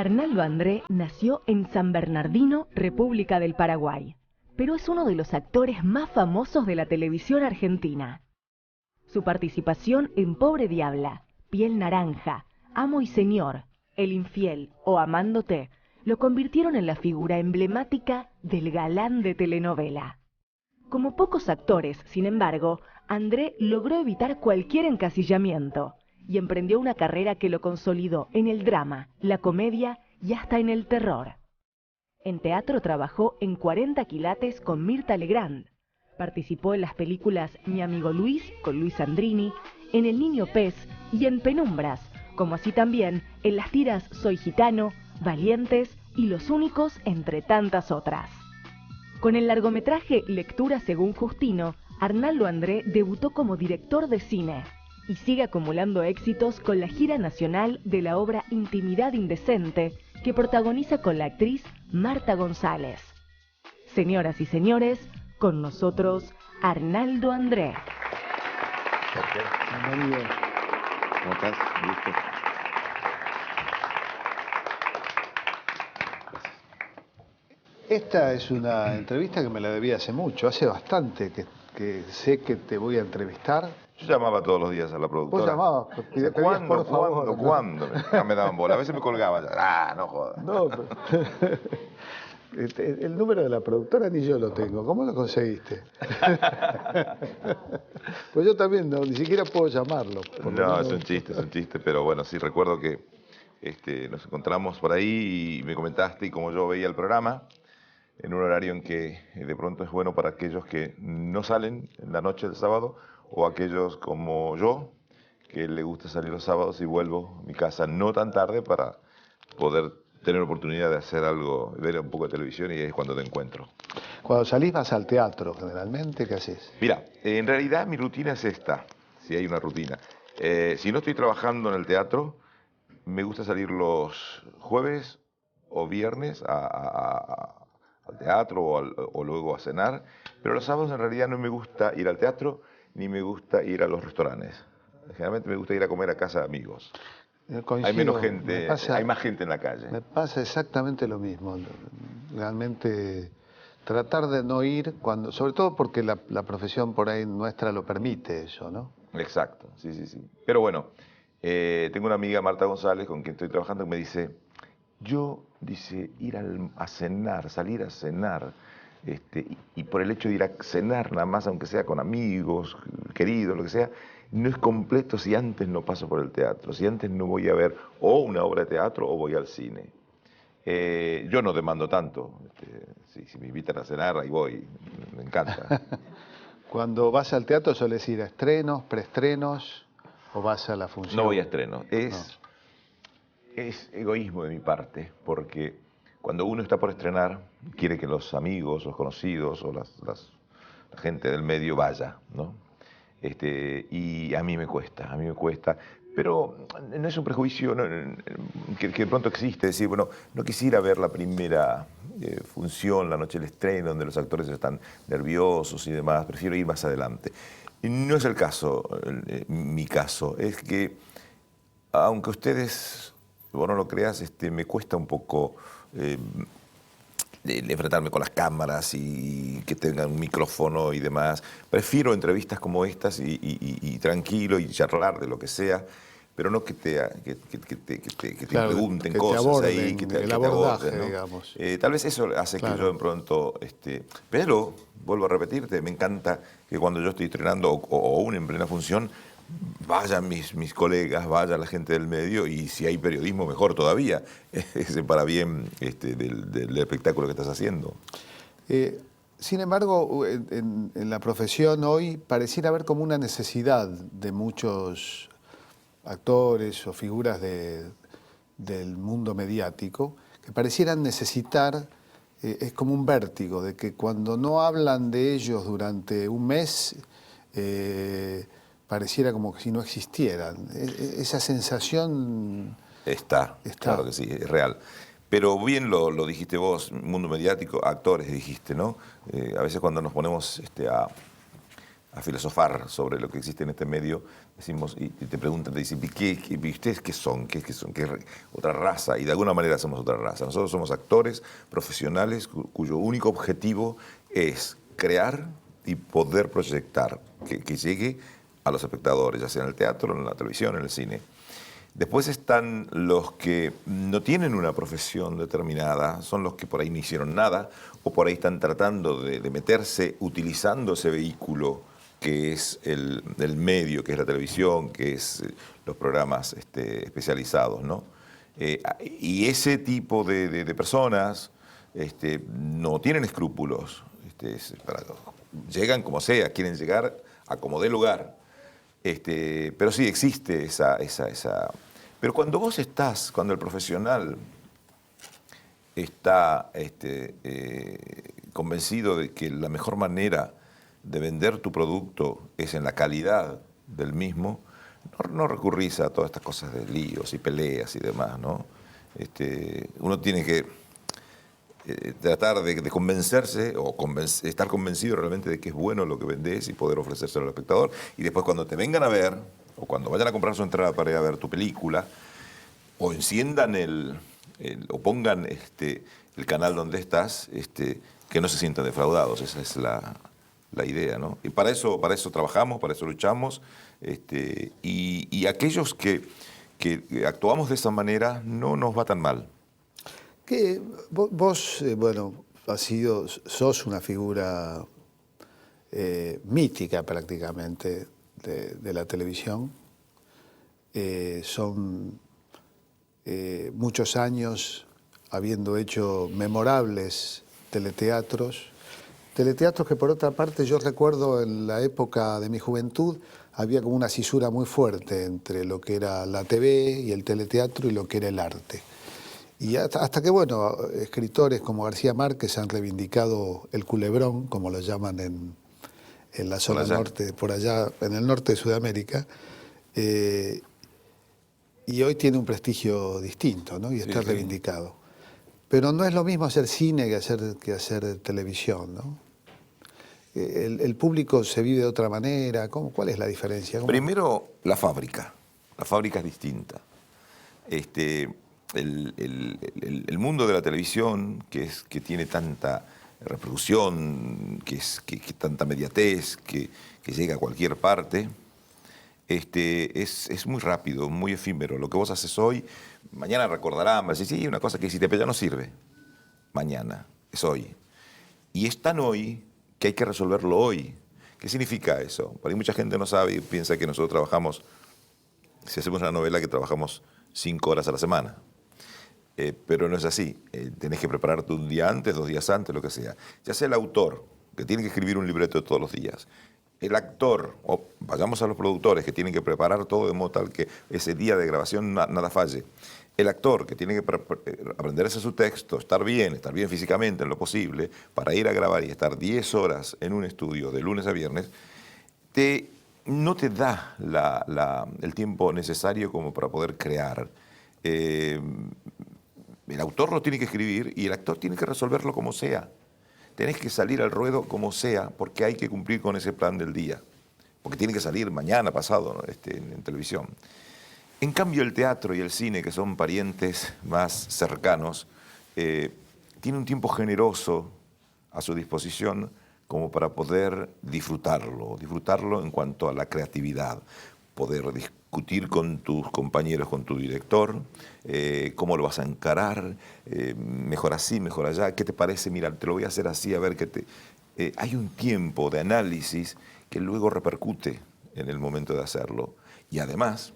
Arnaldo André nació en San Bernardino, República del Paraguay, pero es uno de los actores más famosos de la televisión argentina. Su participación en Pobre Diabla, Piel Naranja, Amo y Señor, El Infiel o Amándote lo convirtieron en la figura emblemática del galán de telenovela. Como pocos actores, sin embargo, André logró evitar cualquier encasillamiento y emprendió una carrera que lo consolidó en el drama, la comedia y hasta en el terror. En teatro trabajó en 40 quilates con Mirta Legrand. Participó en las películas Mi amigo Luis, con Luis Sandrini, en El niño pez y en Penumbras, como así también en las tiras Soy gitano, Valientes y Los únicos, entre tantas otras. Con el largometraje Lectura según Justino, Arnaldo André debutó como director de cine y sigue acumulando éxitos con la gira nacional de la obra Intimidad indecente, que protagoniza con la actriz Marta González. Señoras y señores, con nosotros Arnaldo André. Bienvenido. ¿Cómo estás? Listo. Esta es una entrevista que me la debí hace mucho, hace bastante que sé que te voy a entrevistar. Yo llamaba todos los días a la productora. ¿Vos llamabas? ¿Cuándo? Me daban bola. A veces me colgaba. No jodas. No, pero... El número de la productora ni yo lo tengo. ¿Cómo lo conseguiste? Pues yo también ni siquiera puedo llamarlo. No, es un chiste, pero bueno, sí recuerdo que nos encontramos por ahí y me comentaste, y como yo veía el programa, en un horario en que de pronto es bueno para aquellos que no salen en la noche del sábado, o aquellos como yo, que le gusta salir los sábados y vuelvo a mi casa no tan tarde para poder tener la oportunidad de hacer algo, ver un poco de televisión, y es cuando te encuentro. Cuando salís vas al teatro, generalmente, ¿qué haces? Mira, en realidad mi rutina es esta, si hay una rutina. Si no estoy trabajando en el teatro, me gusta salir los jueves o viernes al teatro o luego a cenar, pero los sábados en realidad no me gusta ir al teatro ni me gusta ir a los restaurantes. Generalmente me gusta ir a comer a casa de amigos. Coincido, hay menos gente, hay más gente en la calle. Me pasa exactamente lo mismo. Realmente tratar de no ir, sobre todo porque la profesión por ahí nuestra lo permite eso, ¿no? Exacto, sí. Pero bueno, tengo una amiga, Marta González, con quien estoy trabajando, que me dice, ir a cenar, salir a cenar, y por el hecho de ir a cenar nada más, aunque sea con amigos, queridos, lo que sea, no es completo si antes no paso por el teatro, si antes no voy a ver o una obra de teatro o voy al cine. Yo no demando tanto, si me invitan a cenar, ahí voy, me encanta. Cuando vas al teatro, ¿sueles ir a estrenos, preestrenos, o vas a la función? No voy a estrenos, es egoísmo de mi parte, porque cuando uno está por estrenar, quiere que los amigos, los conocidos o la gente del medio vaya, ¿no? Y a mí me cuesta, pero no es un prejuicio que de pronto existe, decir, bueno, no quisiera ver la primera función, la noche del estreno, donde los actores están nerviosos y demás, prefiero ir más adelante. Y no es el caso, mi caso, es que, aunque ustedes, vos no lo creas, me cuesta un poco de enfrentarme con las cámaras y que tengan un micrófono y demás. Prefiero entrevistas como estas y tranquilo y charlar de lo que sea, pero no que te Claro, pregunten que cosas te aborden, ahí, que te abordaje, aborden, ¿no? digamos. Tal vez eso hace que yo de pronto... pero, vuelvo a repetirte, me encanta que cuando yo estoy estrenando o aún en plena función, vayan mis colegas, vaya la gente del medio, y si hay periodismo, mejor todavía, para bien del espectáculo que estás haciendo. Sin embargo, en la profesión hoy pareciera haber como una necesidad de muchos actores o figuras del mundo mediático que parecieran necesitar, es como un vértigo, de que cuando no hablan de ellos durante un mes, pareciera como que si no existieran. Esa sensación... Está, claro que sí, es real. Pero bien lo dijiste vos, mundo mediático, actores dijiste, ¿no? A veces cuando nos ponemos a filosofar sobre lo que existe en este medio, decimos, y te preguntan, te dicen, ¿y ustedes qué son? ¿Qué son? ¿Qué otra raza? Y de alguna manera somos otra raza. Nosotros somos actores profesionales cuyo único objetivo es crear y poder proyectar, que llegue a los espectadores, ya sea en el teatro, en la televisión, en el cine. Después están los que no tienen una profesión determinada, son los que por ahí no hicieron nada o por ahí están tratando de meterse utilizando ese vehículo que es el medio, que es la televisión, que es los programas especializados, ¿no? Y ese tipo de personas no tienen escrúpulos, llegan como sea, quieren llegar a como dé lugar. Pero sí existe esa. Pero cuando vos estás, cuando el profesional está convencido de que la mejor manera de vender tu producto es en la calidad del mismo, no recurrís a todas estas cosas de líos y peleas y demás, ¿no? Uno tiene que tratar de convencerse o estar convencido realmente de que es bueno lo que vendés y poder ofrecérselo al espectador. Y después cuando te vengan a ver, o cuando vayan a comprar su entrada para ir a ver tu película, o enciendan o pongan el canal donde estás, que no se sientan defraudados. Esa es la idea, ¿no? Y para eso trabajamos, para eso luchamos. Y aquellos que actuamos de esa manera no nos va tan mal. Que vos, bueno, sos una figura mítica prácticamente de la televisión. Son muchos años habiendo hecho memorables teleteatros que por otra parte yo recuerdo en la época de mi juventud había como una cisura muy fuerte entre lo que era la TV y el teleteatro y lo que era el arte. Y hasta que, bueno, escritores como García Márquez han reivindicado el culebrón, como lo llaman en la zona norte, por allá, en el norte de Sudamérica, y hoy tiene un prestigio distinto, ¿no? Y está reivindicado. Pero no es lo mismo hacer cine que hacer televisión, ¿no? El público se vive de otra manera. ¿Cuál es la diferencia? Primero, la fábrica. La fábrica es distinta. El mundo de la televisión, que tiene tanta reproducción, que tanta mediatez, que llega a cualquier parte, es muy rápido, muy efímero. Lo que vos haces hoy, mañana recordarán, vas a decir, sí, una cosa que hiciste, pero ya no sirve. Mañana, es hoy. Y es tan hoy que hay que resolverlo hoy. ¿Qué significa eso? Porque mucha gente no sabe y piensa que nosotros trabajamos, si hacemos una novela, que trabajamos 5 horas a la semana. Pero no es así. Tenés que prepararte un día antes, 2 días antes, lo que sea. Ya sea el autor, que tiene que escribir un libreto todos los días. El actor, o vayamos a los productores, que tienen que preparar todo de modo tal que ese día de grabación nada falle. El actor, que tiene que aprenderse su texto, estar bien físicamente en lo posible, para ir a grabar y estar 10 horas en un estudio de lunes a viernes, no te da el tiempo necesario como para poder crear. El autor lo tiene que escribir y el actor tiene que resolverlo como sea. Tenés que salir al ruedo como sea, porque hay que cumplir con ese plan del día. Porque tiene que salir mañana, pasado, ¿no? En televisión. En cambio, el teatro y el cine, que son parientes más cercanos, tiene un tiempo generoso a su disposición como para poder disfrutarlo en cuanto a la creatividad, poder discutir con tus compañeros, con tu director, cómo lo vas a encarar, mejor así, mejor allá, ¿qué te parece? Mira, te lo voy a hacer así, a ver qué te... hay un tiempo de análisis que luego repercute en el momento de hacerlo. Y además,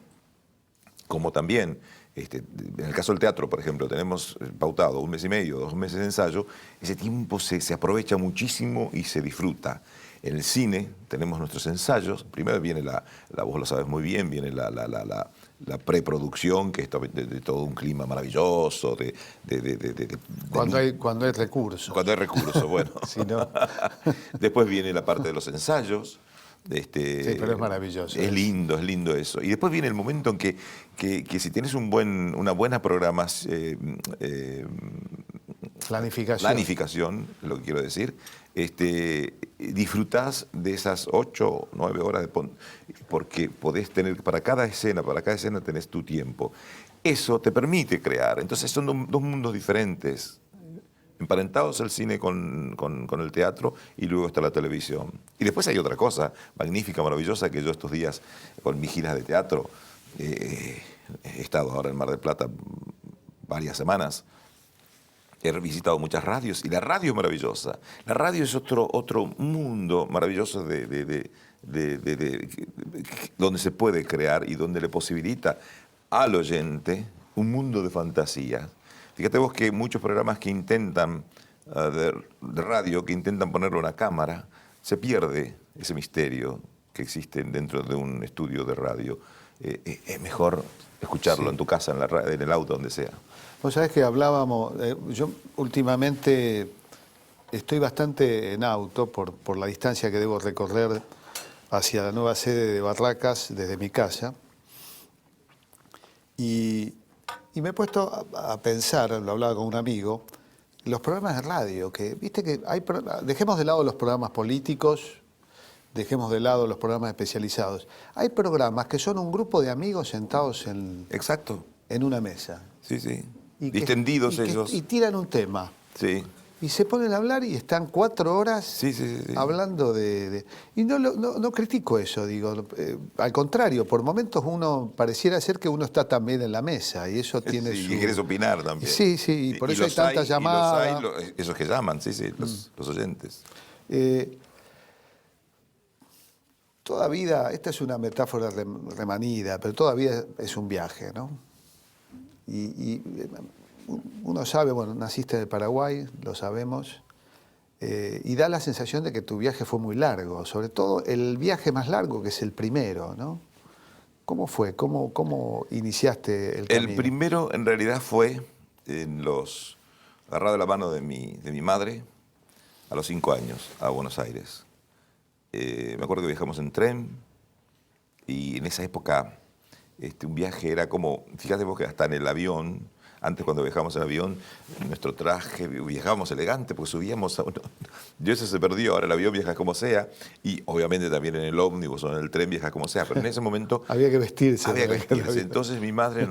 como también, en el caso del teatro, por ejemplo, tenemos pautado 1 mes y medio, 2 meses de ensayo, ese tiempo se aprovecha muchísimo y se disfruta. En el cine tenemos nuestros ensayos, primero viene vos lo sabes muy bien, viene la preproducción, que es de todo un clima maravilloso, cuando hay recursos. Cuando hay recursos, bueno. Si no... Después viene la parte de los ensayos. Sí, pero es maravilloso. Es lindo eso. Y después viene el momento en que si tienes una buena programación, planificación, lo que quiero decir, disfrutás de esas 8 o 9 horas porque podés tener, para cada escena tenés tu tiempo. Eso te permite crear. Entonces son dos mundos diferentes, emparentados el cine con el teatro, y luego está la televisión. Y después hay otra cosa magnífica, maravillosa, que yo estos días con mis giras de teatro he estado ahora en Mar del Plata varias semanas. He visitado muchas radios y la radio es maravillosa. La radio es otro mundo maravilloso donde se puede crear y donde le posibilita al oyente un mundo de fantasía. Fíjate vos que muchos programas que intentan, de radio, que intentan ponerle una cámara, se pierde ese misterio que existe dentro de un estudio de radio. Es mejor escucharlo en tu casa, en el auto, donde sea. Vos sabés que hablábamos, yo últimamente estoy bastante en auto por la distancia que debo recorrer hacia la nueva sede de Barracas desde mi casa. Y me he puesto a pensar, lo hablaba con un amigo, los programas de radio, que viste que dejemos de lado los programas políticos, dejemos de lado los programas especializados. Hay programas que son un grupo de amigos sentados Exacto. en una mesa. Sí, sí. Distendidos ellos. Y tiran un tema. Sí. Y se ponen a hablar y están 4 horas hablando Y no critico eso, digo. Al contrario, por momentos uno pareciera ser que uno está también en la mesa y eso tiene y quieres opinar también. Sí, sí, y por eso hay tantas llamadas. Esos que llaman, los oyentes. Toda vida, esta es una metáfora remanida, pero toda vida es un viaje, ¿no? Y uno sabe, bueno, naciste en el Paraguay, lo sabemos, y da la sensación de que tu viaje fue muy largo, sobre todo el viaje más largo, que es el primero, ¿no? ¿Cómo fue? ¿Cómo iniciaste el camino? El primero, en realidad, fue agarrado de la mano de mi madre a los 5 años, a Buenos Aires. Me acuerdo que viajamos en tren, y en esa época un viaje era como, fíjate vos que hasta en el avión, antes cuando viajábamos en avión, nuestro traje, viajábamos elegante porque subíamos yo eso se perdió, ahora el avión viaja como sea, y obviamente también en el ómnibus o en el tren viaja como sea, pero en ese momento había que vestirse. Entonces mi madre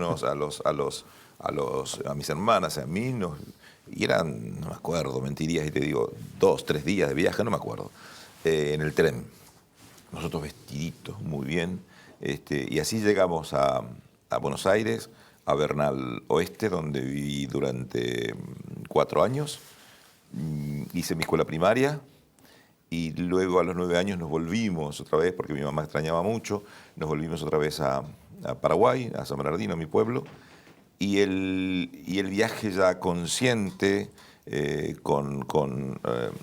a mis hermanas, a mí, y eran, no me acuerdo, mentirías y te digo, 2, 3 días de viaje, no me acuerdo, en el tren. Nosotros vestiditos, muy bien. Y así llegamos a Buenos Aires, a Bernal Oeste, donde viví durante 4 años. Hice mi escuela primaria y luego a los 9 años nos volvimos otra vez, porque mi mamá extrañaba mucho, nos volvimos otra vez a Paraguay, a San Bernardino, mi pueblo. Y el viaje ya consciente, con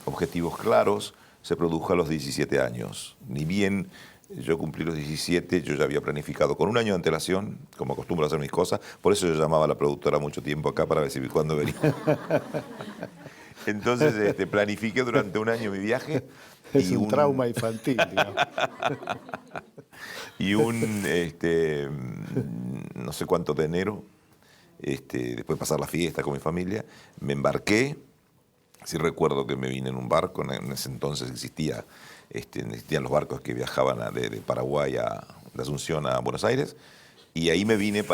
objetivos claros, se produjo a los 17 años. Ni bien yo cumplí los 17, yo ya había planificado con 1 año de antelación, como acostumbro a hacer mis cosas. Por eso yo llamaba a la productora mucho tiempo acá para ver cuándo venía. Entonces planifiqué durante 1 año mi viaje. Es un trauma infantil, digamos. Y no sé cuánto de enero, después de pasar la fiesta con mi familia, me embarqué. Sí recuerdo que me vine en un barco, en ese entonces existían los barcos que viajaban de Paraguay de Asunción a Buenos Aires, y ahí me vine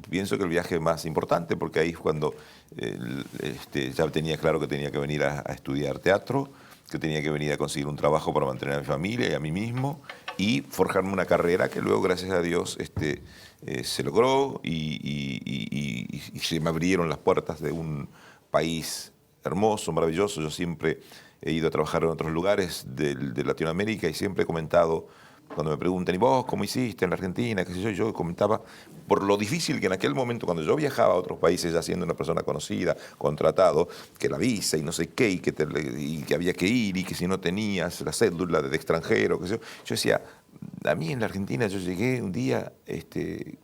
pienso que el viaje más importante, porque ahí es cuando ya tenía claro que tenía que venir a estudiar teatro, que tenía que venir a conseguir un trabajo para mantener a mi familia y a mí mismo, y forjarme una carrera que luego, gracias a Dios, se logró y se me abrieron las puertas de un país hermoso, maravilloso. Yo siempre he ido a trabajar en otros lugares de Latinoamérica y siempre he comentado, cuando me preguntan, ¿y vos cómo hiciste en la Argentina? ¿Qué sé yo? Yo comentaba por lo difícil que en aquel momento, cuando yo viajaba a otros países ya siendo una persona conocida, contratado, que la visa y no sé qué, y que había que ir, y que si no tenías la cédula de extranjero, qué sé yo. Yo decía, a mí en la Argentina yo llegué un día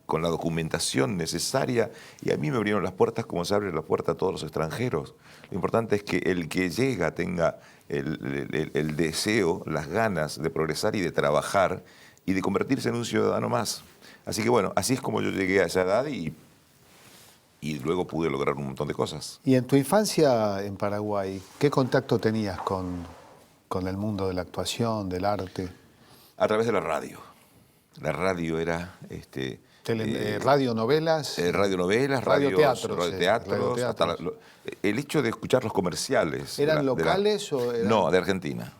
con la documentación necesaria y a mí me abrieron las puertas como se abre la puerta a todos los extranjeros. Lo importante es que el que llega tenga el deseo, las ganas de progresar y de trabajar y de convertirse en un ciudadano más. Así que bueno, así es como yo llegué a esa edad y y luego pude lograr un montón de cosas. Y en tu infancia en Paraguay, ¿qué contacto tenías con el mundo de la actuación, del arte? A través de la radio. La radio era... radionovelas. Radionovelas, radioteatros. radioteatros. Hasta el hecho de escuchar los comerciales. ¿Eran locales o eran...? No, de Argentina.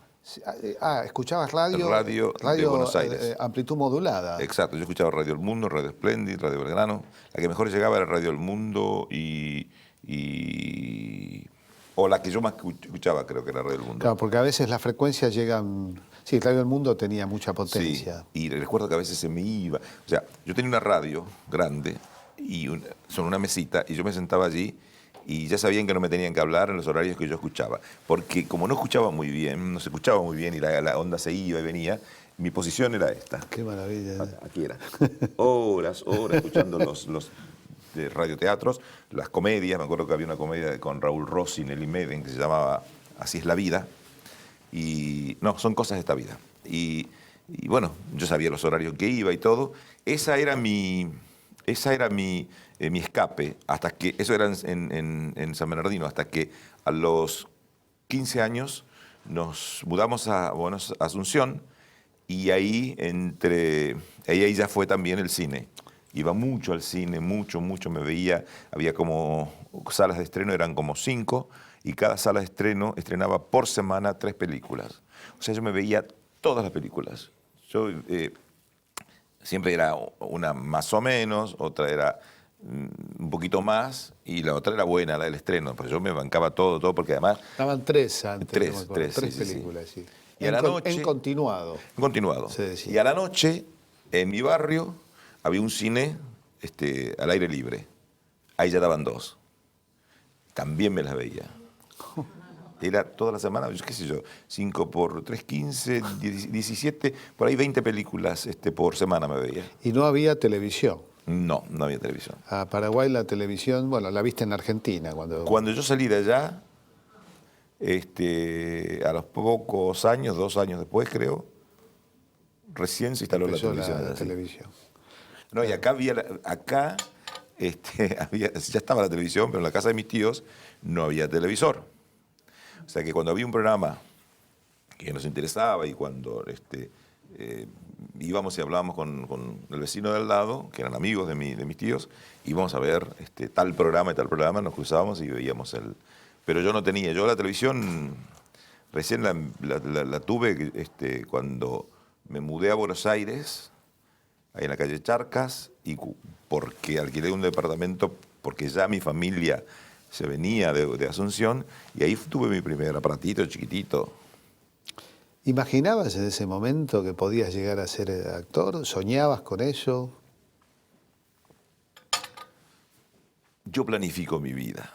Escuchabas radio de Buenos Aires. Amplitud modulada. Exacto, yo escuchaba Radio El Mundo, Radio Splendid, Radio Belgrano. La que mejor llegaba era Radio El Mundo o la que yo más escuchaba creo que era Radio El Mundo. Claro, porque a veces las frecuencias llegan... Sí, Radio El Mundo tenía mucha potencia. Sí, y recuerdo que a veces se me iba. O sea, yo tenía una radio grande y son una mesita y yo me sentaba allí y ya sabían que no me tenían que hablar en los horarios que yo escuchaba. Porque como no escuchaba muy bien, no se escuchaba muy bien y la onda se iba y venía, mi posición era esta. Qué maravilla. Aquí era. Horas escuchando los de radioteatros, las comedias. Me acuerdo que había una comedia con Raúl Rossi, Nelly Meden, que se llamaba Así es la vida. Y no, son cosas de esta vida. Y bueno, yo sabía los horarios que iba y todo. Esa era mi escape, hasta que, eso era en San Bernardino, hasta que a los 15 años nos mudamos a Asunción y ahí ya fue también el cine. Iba mucho al cine, mucho, me veía, había como salas de estreno, eran como 5, y cada sala de estreno estrenaba por semana 3 películas. O sea, yo me veía todas las películas. Yo siempre era una más o menos, otra era un poquito más, y la otra era buena, la del estreno. Pero yo me bancaba todo, porque además... Estaban 3 antes. Tres películas, sí. Y a la noche... En continuado. En continuado. Se decía. Y a la noche, en mi barrio, había un cine al aire libre. Ahí ya daban 2. También me las veía. Era toda la semana, qué sé yo, 5 por 3, 15, 17, por ahí 20 películas por semana me veía. ¿Y no había televisión? No había televisión. A Paraguay la televisión, bueno, la viste en Argentina. Cuando yo salí de allá, a los pocos años, 2 años después creo, recién se instaló la televisión. No, y acá ya estaba la televisión, pero en la casa de mis tíos no había televisor. O sea que cuando había un programa que nos interesaba y cuando íbamos y hablábamos con el vecino de al lado, que eran amigos de mis tíos, íbamos a ver tal programa y tal programa, nos cruzábamos y veíamos Pero yo no tenía, yo la televisión recién la tuve cuando me mudé a Buenos Aires, ahí en la calle Charcas, y porque alquilé un departamento, porque ya mi familia se venía de Asunción, y ahí tuve mi primer aparatito chiquitito. ¿Imaginabas en ese momento que podías llegar a ser actor? ¿Soñabas con eso? Yo planifico mi vida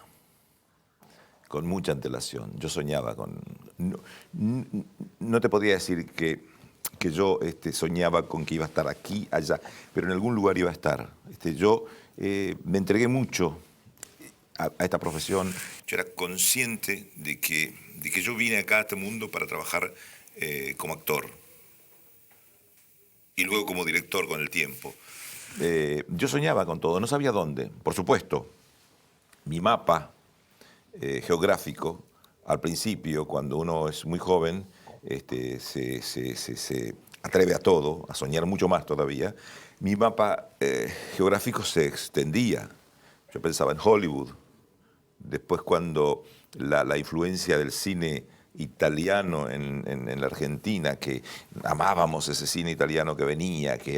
con mucha antelación. Yo soñaba con... No te podría decir que yo soñaba con que iba a estar aquí, allá, pero en algún lugar iba a estar. Yo me entregué mucho a esta profesión. Yo era consciente de que yo vine acá a este mundo para trabajar como actor y luego como director con el tiempo. Yo soñaba con todo, no sabía dónde. Por supuesto, mi mapa geográfico, al principio, cuando uno es muy joven, se atreve a todo, a soñar mucho más todavía. Mi mapa geográfico se extendía. Yo pensaba en Hollywood. Después, cuando la influencia del cine italiano en la Argentina, que amábamos ese cine italiano que venía, que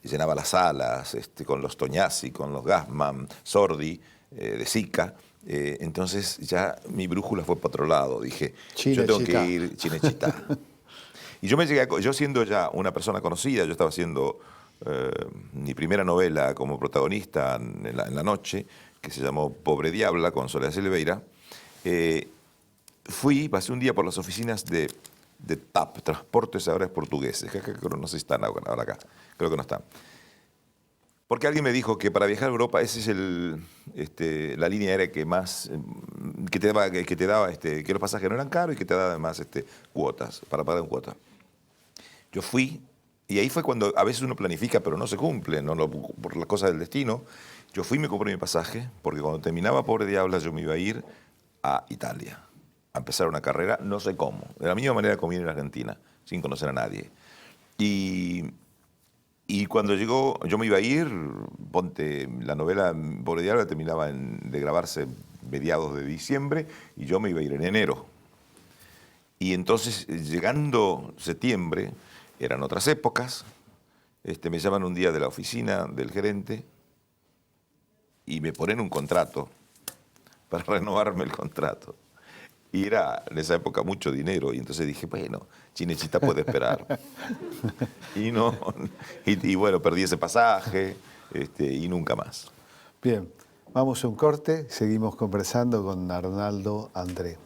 llenaba las salas, con los Tognazzi, con los Gassman, Sordi, de Sica. Entonces ya mi brújula fue para otro lado. Dije, yo tengo que ir Cinecittà. Y yo siendo ya una persona conocida, yo estaba haciendo mi primera novela como protagonista en la noche, que se llamó Pobre Diabla, con Soledad Silveira. Pasé un día por las oficinas de TAP, Transportes Aéreos Portugueses, que no sé si están ahora acá, creo que no están. Porque alguien me dijo que para viajar a Europa esa es la línea aérea que más, que te daba, que los pasajes no eran caros y que te daba además cuotas, para pagar en cuotas. Yo fui, y ahí fue cuando a veces uno planifica pero no se cumple, por las cosas del destino, Yo fui y me compré mi pasaje, porque cuando terminaba Pobre Diabla yo me iba a ir a Italia, a empezar una carrera, no sé cómo, de la misma manera que comí en Argentina, sin conocer a nadie. Y cuando llegó, yo me iba a ir, ponte, la novela Pobre Diabla terminaba de grabarse mediados de diciembre y yo me iba a ir en enero. Y entonces, llegando septiembre, eran otras épocas, me llaman un día de la oficina del gerente y me ponen un contrato para renovarme el contrato. Y era en esa época mucho dinero. Y entonces dije, bueno, Chinechita puede esperar. Y no, y bueno, perdí ese pasaje y nunca más. Bien, vamos a un corte, seguimos conversando con Arnaldo André.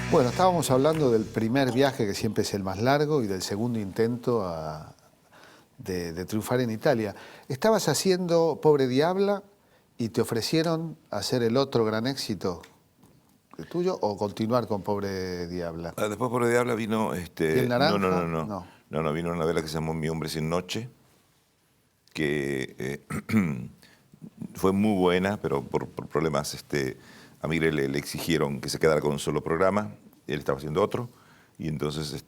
Bueno, estábamos hablando del primer viaje, que siempre es el más largo, y del segundo intento de triunfar en Italia. Estabas haciendo Pobre Diabla y te ofrecieron hacer el otro gran éxito tuyo o continuar con Pobre Diabla. Después Pobre Diabla vino... ¿Piel naranja? No, vino una novela que se llamó Mi hombre sin noche, que fue muy buena, pero por problemas... A Miguel le exigieron que se quedara con un solo programa, él estaba haciendo otro, y entonces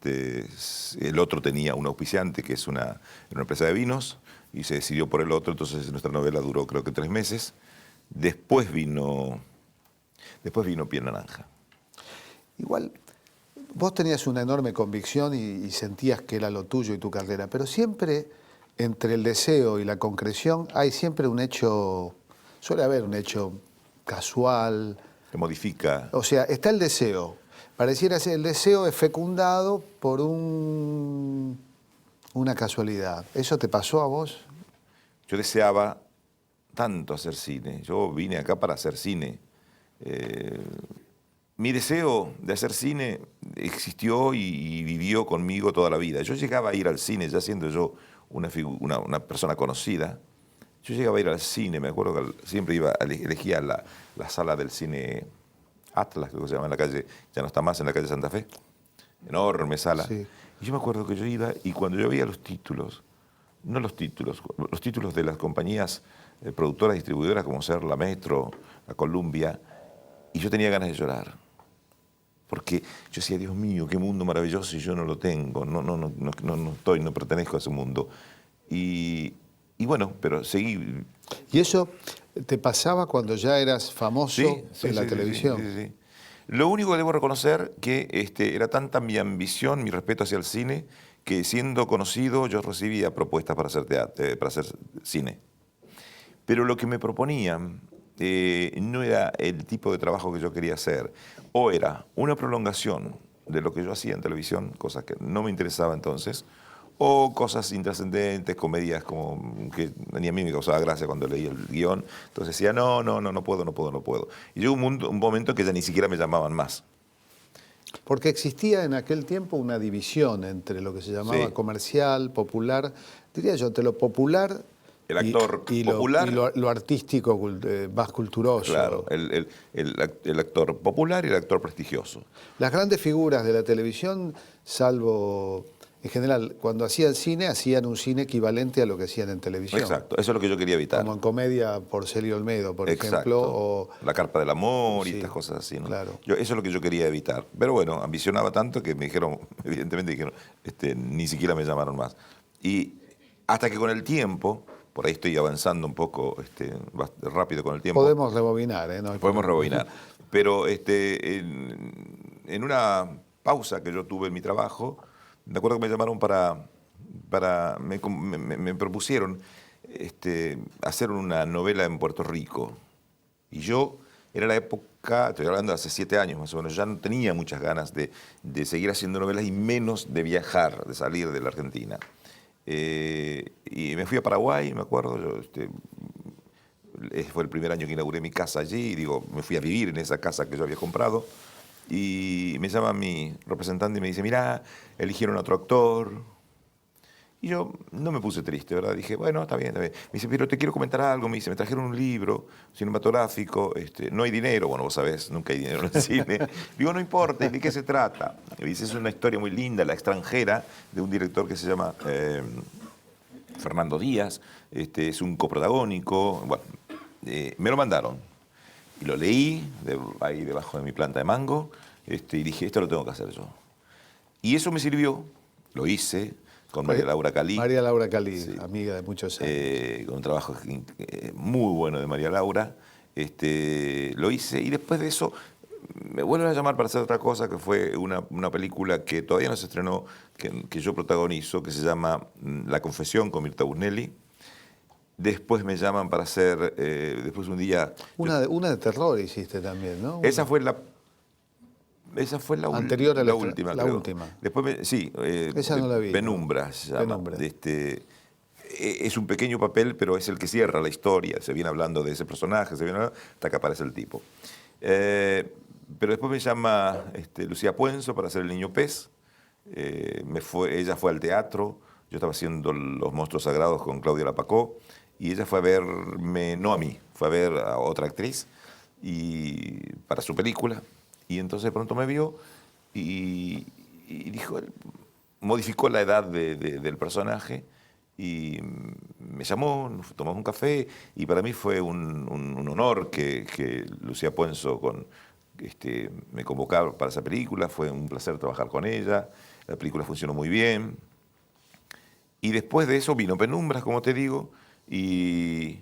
el otro tenía un auspiciante, que es una empresa de vinos, y se decidió por el otro, entonces nuestra novela duró creo que 3 meses. Después vino Piel Naranja. Igual, vos tenías una enorme convicción y sentías que era lo tuyo y tu carrera, pero siempre entre el deseo y la concreción hay siempre un hecho, suele haber un hecho casual. Se modifica. O sea, está el deseo. Pareciera ser el deseo es fecundado por una casualidad. ¿Eso te pasó a vos? Yo deseaba tanto hacer cine. Yo vine acá para hacer cine. Mi deseo de hacer cine existió y vivió conmigo toda la vida. Yo llegaba a ir al cine, ya siendo yo una persona conocida. Yo llegaba a ir al cine, me acuerdo que siempre elegía la sala del cine Atlas, creo que se llama, en la calle, ya no está más, en la calle Santa Fe. Enorme sala. Sí. Y yo me acuerdo que yo iba y cuando yo veía los títulos, no los títulos de las compañías productoras, distribuidoras como ser la Metro, la Columbia, y yo tenía ganas de llorar. Porque yo decía, Dios mío, qué mundo maravilloso y yo no lo tengo, no pertenezco a ese mundo. Y bueno, pero seguí. ¿Y eso te pasaba cuando ya eras famoso en la televisión? Sí. Lo único que debo reconocer que era tanta mi ambición, mi respeto hacia el cine, que siendo conocido yo recibía propuestas para hacer para hacer cine. Pero lo que me proponían no era el tipo de trabajo que yo quería hacer. O era una prolongación de lo que yo hacía en televisión, cosas que no me interesaba entonces, o cosas intrascendentes, comedias como que ni a mí me causaba gracia cuando leía el guión. Entonces decía, no puedo. Y llegó un momento que ya ni siquiera me llamaban más. Porque existía en aquel tiempo una división entre lo que se llamaba comercial, popular, diría yo, entre lo popular el actor popular y lo artístico más culturoso. Claro, el actor popular y el actor prestigioso. Las grandes figuras de la televisión, salvo... En general, cuando hacían cine, hacían un cine equivalente a lo que hacían en televisión. Exacto, eso es lo que yo quería evitar. Como en Comedia Porcel y Olmedo, por ejemplo. O La Carpa del Amor y estas cosas así, ¿no? Claro. Eso es lo que yo quería evitar. Pero bueno, ambicionaba tanto que me dijeron, evidentemente dijeron, ni siquiera me llamaron más. Y hasta que con el tiempo, por ahí estoy avanzando un poco rápido con el tiempo. Podemos rebobinar, ¿eh? No podemos rebobinar. Pero en una pausa que yo tuve en mi trabajo, me acuerdo que me llamaron me propusieron hacer una novela en Puerto Rico. Y yo, era la época, estoy hablando de hace 7 años más o menos, ya no tenía muchas ganas de seguir haciendo novelas y menos de viajar, de salir de la Argentina. Y me fui a Paraguay, me acuerdo, yo, fue el primer año que inauguré mi casa allí, y digo, me fui a vivir en esa casa que yo había comprado, y me llama mi representante y me dice, mirá, eligieron a otro actor. Y yo no me puse triste, ¿verdad? Dije, bueno, está bien, está bien. Me dice, pero te quiero comentar algo. Me dice, me trajeron un libro cinematográfico, no hay dinero. Bueno, vos sabés, nunca hay dinero en el cine. Digo, no importa, ¿y de qué se trata? Me dice, es una historia muy linda, La extranjera, de un director que se llama Fernando Díaz. Es un coprotagónico. Bueno, me lo mandaron. Y lo leí ahí debajo de mi planta de mango. Y dije, esto lo tengo que hacer yo. Y eso me sirvió, lo hice. Con María Laura Calí. María Laura Calí, sí. Amiga de muchos años. Con un trabajo muy bueno de María Laura. Lo hice y después de eso me vuelven a llamar para hacer otra cosa, que fue una película que todavía no se estrenó, que yo protagonizo, que se llama La confesión, con Mirta Busnelli. Después me llaman para hacer, después un día... Una de terror hiciste también, ¿no? Esa fue la anterior a la última, la creo. última. Después, sí. Esa no la vi. Penumbra se llama. Penumbra. Es un pequeño papel, pero es el que cierra la historia. Se viene hablando de ese personaje, hasta que aparece el tipo. Pero después me llama Lucía Puenzo para hacer El Niño Pez. Ella fue al teatro. Yo estaba haciendo Los Monstruos Sagrados con Claudia Lapacó. Y ella fue a verme, no a mí, fue a ver a otra actriz para su película. Y entonces de pronto me vio y dijo, modificó la edad del personaje y me llamó, nos tomamos un café y para mí fue un honor que Lucía Puenzo me convocara para esa película. Fue un placer trabajar con ella, la película funcionó muy bien. Y después de eso vino Penumbras, como te digo, y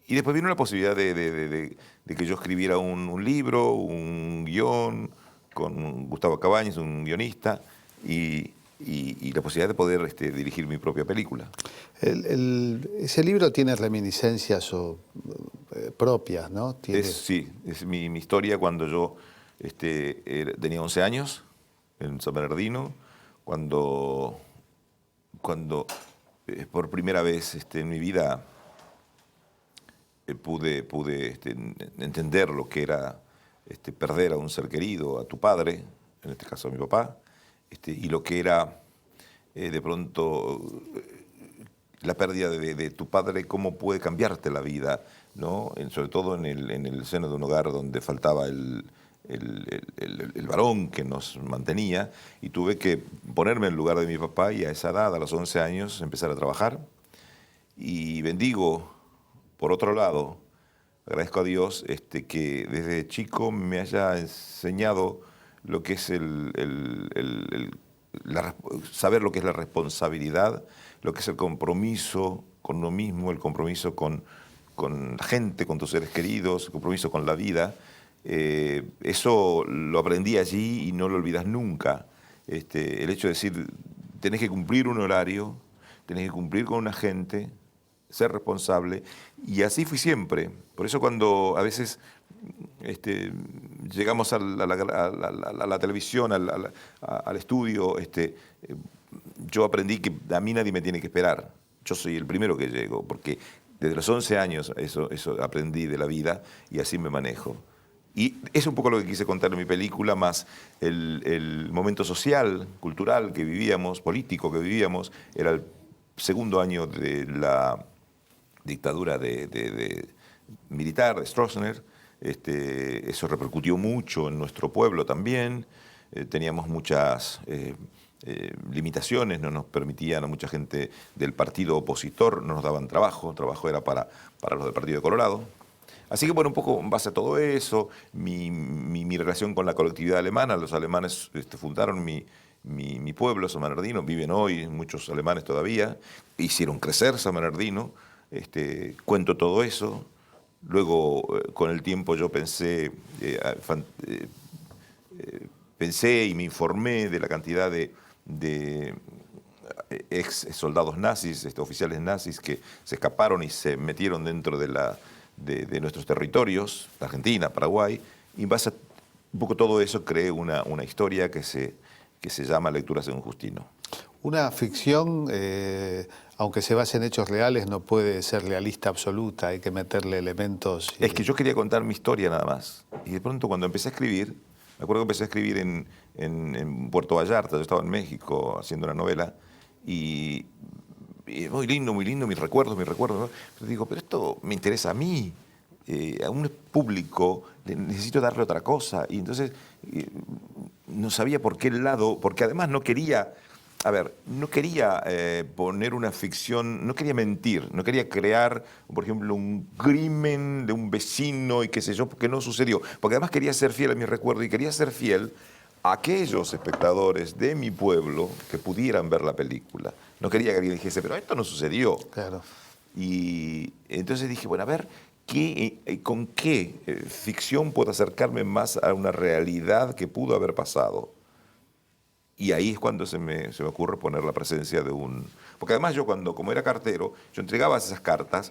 después vino la posibilidad de que yo escribiera un libro, un guión, con Gustavo Cabañas, un guionista, y la posibilidad de poder dirigir mi propia película. Ese libro tiene reminiscencias propias, ¿no? Sí, es mi historia cuando yo tenía 11 años, en San Bernardino, cuando por primera vez en mi vida pude entender lo que era perder a un ser querido, a tu padre, en este caso a mi papá, y lo que era de pronto la pérdida de tu padre, cómo puede cambiarte la vida, ¿no? Sobre todo en el seno de un hogar donde faltaba el varón que nos mantenía, y tuve que ponerme en el lugar de mi papá y a esa edad, a los 11 años, empezar a trabajar. Y bendigo, por otro lado, agradezco a Dios que desde chico me haya enseñado lo que es saber lo que es la responsabilidad, lo que es el compromiso con uno mismo, el compromiso con la gente, con tus seres queridos, el compromiso con la vida. Eso lo aprendí allí y no lo olvidas nunca. El hecho de decir, tenés que cumplir un horario, tenés que cumplir con una gente, ser responsable, y así fui siempre. Por eso cuando a veces llegamos a la televisión, al estudio, yo aprendí que a mí nadie me tiene que esperar. Yo soy el primero que llego, porque desde los 11 años eso aprendí de la vida y así me manejo. Y es un poco lo que quise contar en mi película, más el momento social, cultural que vivíamos, político que vivíamos. Era el segundo año de la dictadura militar de Stroessner. Eso repercutió mucho en nuestro pueblo también. Teníamos muchas limitaciones, no nos permitían a mucha gente del partido opositor, no nos daban trabajo era para los del Partido de Colorado. Así que, bueno, un poco en base a todo eso, mi relación con la colectividad alemana. Los alemanes fundaron mi pueblo, San Bernardino, viven hoy muchos alemanes todavía, hicieron crecer San Bernardino. Cuento todo eso. Luego, con el tiempo, yo pensé y me informé de la cantidad de ex soldados nazis, oficiales nazis que se escaparon y se metieron dentro de nuestros territorios, Argentina, Paraguay, y en base a un poco todo eso creé una historia que se llama Lecturas de un Justino. Una ficción aunque se base en hechos reales, no puede ser realista absoluta, hay que meterle elementos. Es que yo quería contar mi historia nada más. Y de pronto cuando empecé a escribir, me acuerdo que empecé a escribir en Puerto Vallarta, yo estaba en México haciendo una novela, y muy lindo, mis recuerdos, ¿no? Pero digo, pero esto me interesa a mí, a un público, necesito darle otra cosa. Y entonces no sabía por qué lado, porque además no quería... A ver, no quería poner una ficción, no quería mentir, no quería crear, por ejemplo, un crimen de un vecino y qué sé yo, porque no sucedió. Porque además quería ser fiel a mi recuerdo y quería ser fiel a aquellos espectadores de mi pueblo que pudieran ver la película. No quería que alguien dijese, pero esto no sucedió. Claro. Y entonces dije, bueno, a ver, ¿con qué ficción puedo acercarme más a una realidad que pudo haber pasado? Y ahí es cuando se me ocurre poner la presencia de un... Porque además yo como era cartero, yo entregaba esas cartas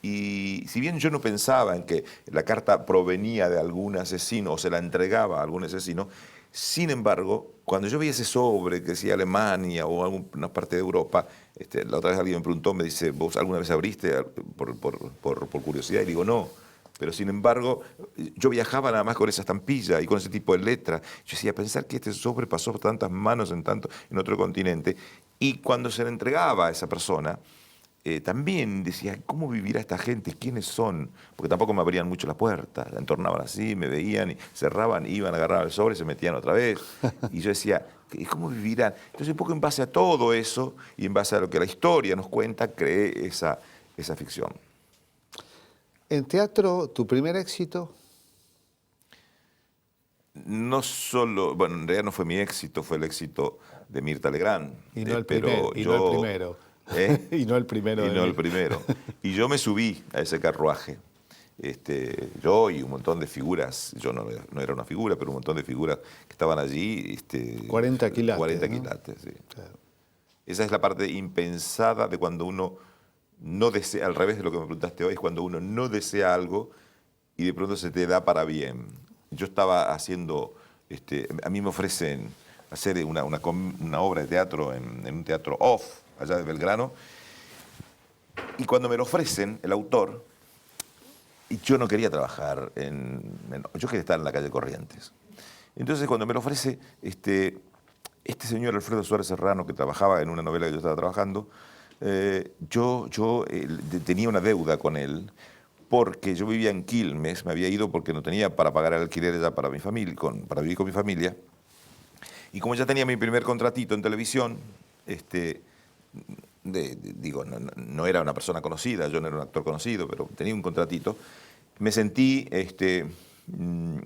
y si bien yo no pensaba en que la carta provenía de algún asesino o se la entregaba a algún asesino, sin embargo, cuando yo veía ese sobre que decía Alemania o alguna parte de Europa, la otra vez alguien me preguntó, me dice, ¿vos alguna vez abriste por curiosidad? Y digo, no. Pero sin embargo, yo viajaba nada más con esa estampilla y con ese tipo de letra. Yo decía, pensar que este sobre pasó por tantas manos en otro continente. Y cuando se le entregaba a esa persona, también decía, ¿cómo vivirá esta gente? ¿Quiénes son? Porque tampoco me abrían mucho la puerta. La entornaban así, me veían, y cerraban, iban, agarraban el sobre y se metían otra vez. Y yo decía, ¿cómo vivirán? Entonces, un poco en base a todo eso y en base a lo que la historia nos cuenta, creé esa ficción. En teatro, ¿tu primer éxito? No solo, bueno, en realidad no fue mi éxito, fue el éxito de Mirta Legrand. Y no el pero y no el primero. Y no el primero. Y no el primero. Y yo me subí a ese carruaje. Yo y un montón de figuras, yo no era una figura, pero un montón de figuras que estaban allí. 40 quilates. 40 ¿no? quilates, sí. Claro. Esa es la parte impensada de cuando uno no desea, al revés de lo que me preguntaste hoy, es cuando uno no desea algo y de pronto se te da para bien. Yo estaba haciendo, a mí me ofrecen hacer una obra de teatro en un teatro off, allá de Belgrano, y cuando me lo ofrecen, el autor, y yo no quería trabajar yo quería estar en la calle Corrientes. Entonces cuando me lo ofrece, este señor Alfredo Suárez Serrano, que trabajaba en una novela que yo estaba trabajando, yo tenía una deuda con él porque yo vivía en Quilmes, me había ido porque no tenía para pagar el alquiler ya para mi familia, para vivir con mi familia. Y como ya tenía mi primer contratito en televisión, digo, no era una persona conocida, yo no era un actor conocido, pero tenía un contratito, me sentí en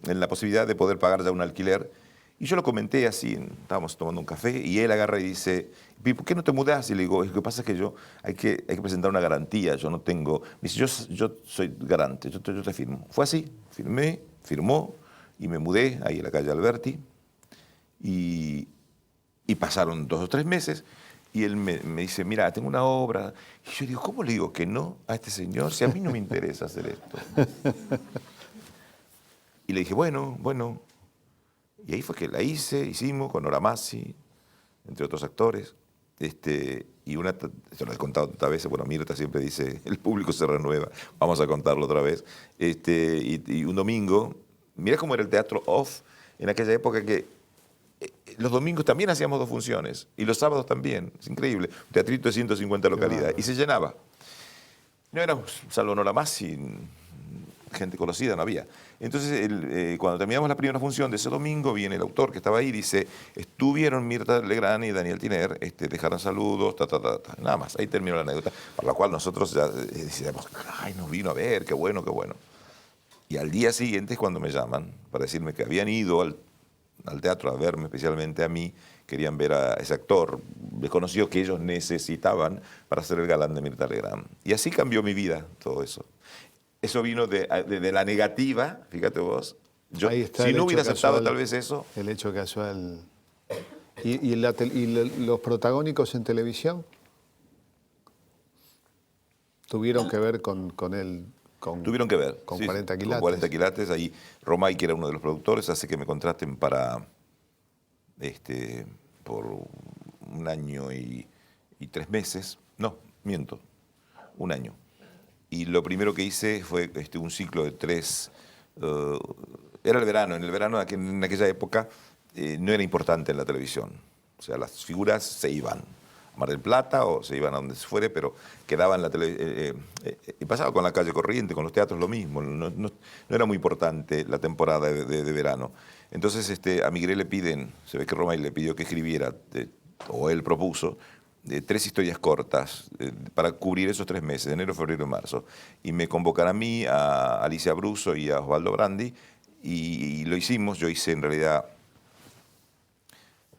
la posibilidad de poder pagar ya un alquiler. Y yo lo comenté así, estábamos tomando un café, y él agarra y dice, ¿por qué no te mudás? Y le digo, lo que pasa es que hay que presentar una garantía, yo no tengo... Me dice, yo soy garante, yo te firmo. Fue así, firmó, y me mudé ahí en la calle Alberti, y pasaron 2 o 3 meses, y él me dice, mira, tengo una obra. Y yo digo, ¿cómo le digo que no a este señor si a mí no me interesa hacer esto? Y le dije, bueno. Y ahí fue que hicimos con Nora Masi, entre otros actores. Y yo lo he contado tantas veces, bueno, Mirta siempre dice, el público se renueva, vamos a contarlo otra vez. Y un domingo, mira cómo era el teatro off en aquella época que los domingos también hacíamos 2 funciones, y los sábados también, es increíble. Un teatrito de 150 localidades, y se llenaba. No era, salvo Nora Masi, gente conocida no había. Entonces, cuando terminamos la primera función de ese domingo, viene el autor que estaba ahí y dice, estuvieron Mirta Legrand y Daniel Tiner, dejaron saludos, nada más. Ahí terminó la anécdota, para la cual nosotros ya decíamos, ay, nos vino a ver, qué bueno, qué bueno. Y al día siguiente es cuando me llaman para decirme que habían ido al teatro a verme, especialmente a mí, querían ver a ese actor desconocido que ellos necesitaban para ser el galán de Mirta Legrand. Y así cambió mi vida, todo eso. Eso vino de la negativa, fíjate vos. Si no hubiera aceptado tal vez eso... El hecho casual. ¿Y los protagónicos en televisión? ¿Tuvieron que ver con él? Tuvieron que ver. Con sí, 40 quilates. Con 40 quilates. Ahí Romay, que era uno de los productores, hace que me contraten para... por 1 año y 3 meses. No, miento, un año. Y lo primero que hice fue un ciclo de 3. Era el verano. En el verano, en aquella época, no era importante en la televisión. O sea, las figuras se iban a Mar del Plata o se iban a donde se fuere, pero quedaban en la televisión. Y pasaba con la calle corriente, con los teatros lo mismo. No era muy importante la temporada de verano. Entonces a Migré le piden, se ve que Romay le pidió que escribiera, o él propuso, 3 historias cortas para cubrir esos 3 meses, enero, febrero y marzo. Y me convocan a mí, a Alicia Bruso y a Osvaldo Brandi, y lo hicimos. Yo hice en realidad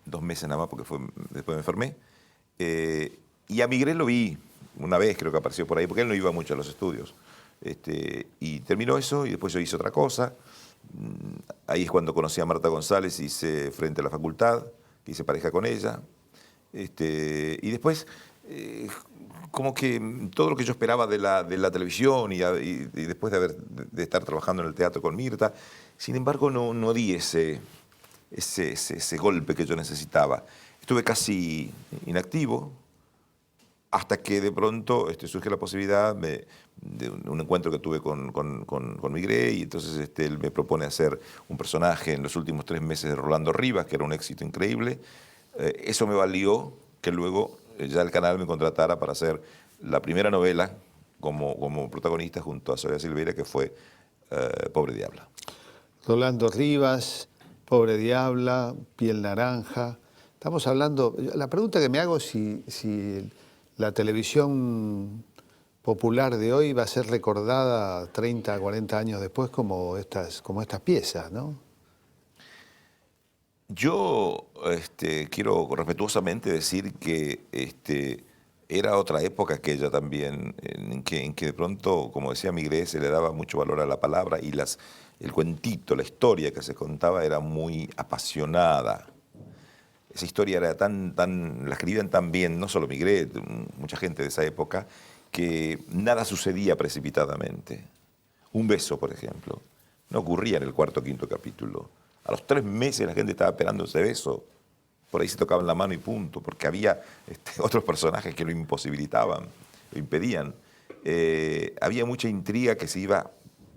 2 meses nada más porque después me enfermé. Y a Migré lo vi una vez, creo que apareció por ahí, porque él no iba mucho a los estudios. Y terminó eso y después yo hice otra cosa. Ahí es cuando conocí a Marta González, hice Frente a la Facultad, hice pareja con ella. Y después, como que todo lo que yo esperaba de la televisión y después de estar trabajando en el teatro con Mirta, sin embargo no di ese golpe que yo necesitaba. Estuve casi inactivo hasta que de pronto surge la posibilidad de un encuentro que tuve con Migré, y entonces él me propone hacer un personaje en los últimos 3 meses de Rolando Rivas, que era un éxito increíble. Eso me valió que luego ya el canal me contratara para hacer la primera novela como protagonista junto a Soledad Silveira, que fue Pobre Diabla. Rolando Rivas, Pobre Diabla, Piel Naranja. Estamos hablando, la pregunta que me hago es si la televisión popular de hoy va a ser recordada 30, 40 años después como estas piezas, ¿no? Yo quiero respetuosamente decir que era otra época aquella también, en que de pronto, como decía Migré, se le daba mucho valor a la palabra y el cuentito, la historia que se contaba era muy apasionada. Esa historia era la escribían tan bien, no solo Migré, mucha gente de esa época, que nada sucedía precipitadamente. Un beso, por ejemplo, no ocurría en el 4º o 5º capítulo. A los 3 meses la gente estaba esperando ese beso. Por ahí se tocaban la mano y punto, porque había otros personajes que lo imposibilitaban, lo impedían. Había mucha intriga que se iba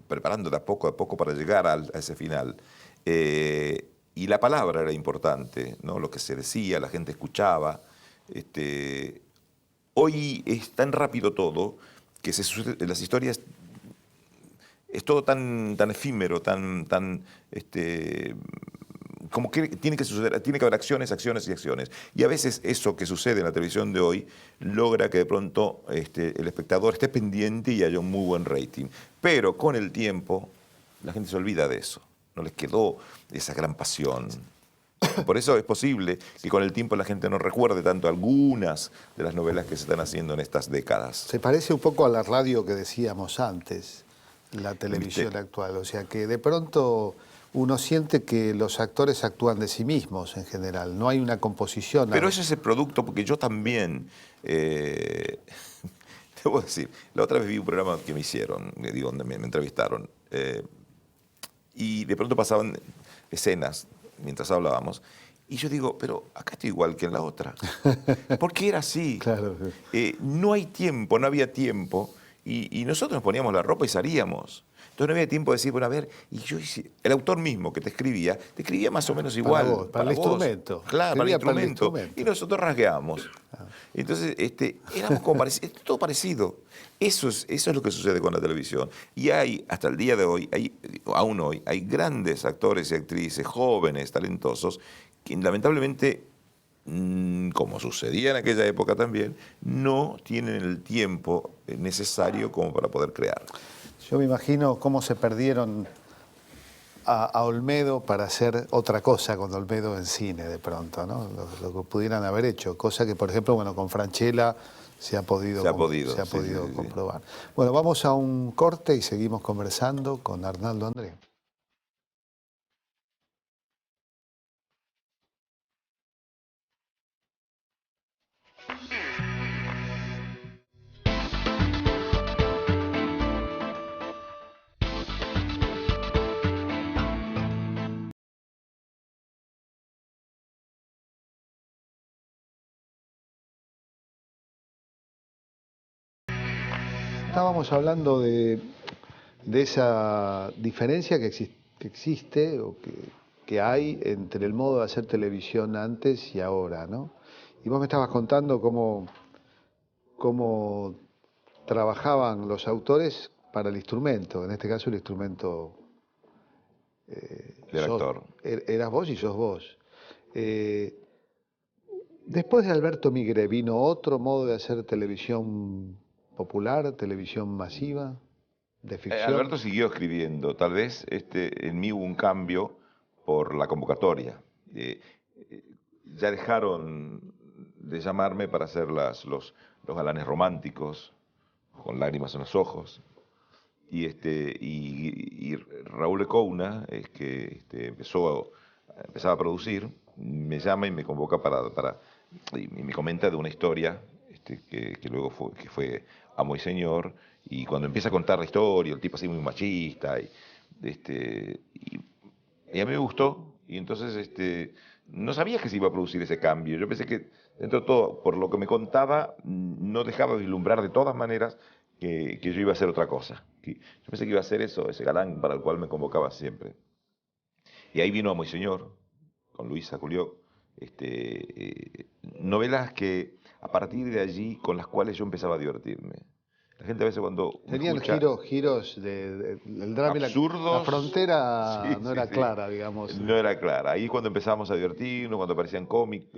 preparando de a poco para llegar a ese final. Y la palabra era importante, ¿no? Lo que se decía, la gente escuchaba. Hoy es tan rápido todo que las historias es todo tan efímero, como que tiene que suceder, tiene que haber acciones y acciones. Y a veces eso que sucede en la televisión de hoy logra que de pronto el espectador esté pendiente y haya un muy buen rating. Pero con el tiempo la gente se olvida de eso, no les quedó esa gran pasión. Por eso es posible que con el tiempo la gente no recuerde tanto algunas de las novelas que se están haciendo en estas décadas. Se parece un poco a la radio que decíamos antes, la televisión actual. O sea que de pronto uno siente que los actores actúan de sí mismos en general, no hay una composición. Pero ese es el producto, porque yo también, debo decir, la otra vez vi un programa que me hicieron, donde me entrevistaron, y de pronto pasaban escenas mientras hablábamos, y yo digo, pero acá estoy igual que en la otra. Porque era así. Claro. No hay tiempo, no había tiempo, y nosotros nos poníamos la ropa y salíamos. Entonces no había tiempo de decir, bueno, a ver, y yo el autor mismo que te escribía más o menos igual. Para el instrumento. Claro, para el instrumento. Y nosotros rasgueamos. Entonces, éramos como todo parecido. Eso es lo que sucede con la televisión. Y hasta el día de hoy, aún hoy, hay grandes actores y actrices, jóvenes, talentosos, que lamentablemente, como sucedía en aquella época también, no tienen el tiempo necesario como para poder crear. Yo me imagino cómo se perdieron a Olmedo para hacer otra cosa con Olmedo en cine de pronto, ¿no? Lo que pudieran haber hecho, cosa que, por ejemplo, bueno, con Francella se ha podido comprobar. Bueno, vamos a un corte y seguimos conversando con Arnaldo André. estábamos hablando de esa diferencia que existe o que hay entre el modo de hacer televisión antes y ahora, ¿no? Y vos me estabas contando cómo trabajaban los autores para el instrumento, en este caso el instrumento Del actor. Eras vos y sos vos. Después de Alberto Migré, ¿vino otro modo de hacer televisión popular, televisión masiva, de ficción? Alberto siguió escribiendo. Tal vez en mí hubo un cambio por la convocatoria. Ya dejaron de llamarme para hacer los galanes románticos, con lágrimas en los ojos. Y Raúl Lecouna, que empezaba a producir, me llama y me convoca y me comenta de una historia que luego fue Amo y Señor, y cuando empieza a contar la historia, el tipo así muy machista, y a mí me gustó, y entonces no sabía que se iba a producir ese cambio. Yo pensé que, dentro de todo, por lo que me contaba, no dejaba de vislumbrar de todas maneras que yo iba a hacer otra cosa. Yo pensé que iba a hacer eso, ese galán para el cual me convocaba siempre. Y ahí vino Amo y Señor, con Luisa Culió, novelas que a partir de allí con las cuales yo empezaba a divertirme. La gente a veces cuando tenían escucha, giros el drama, absurdos, la frontera sí, no sí, era sí. clara, digamos. No era clara. Ahí es cuando empezamos a divertirnos, cuando aparecían cómics,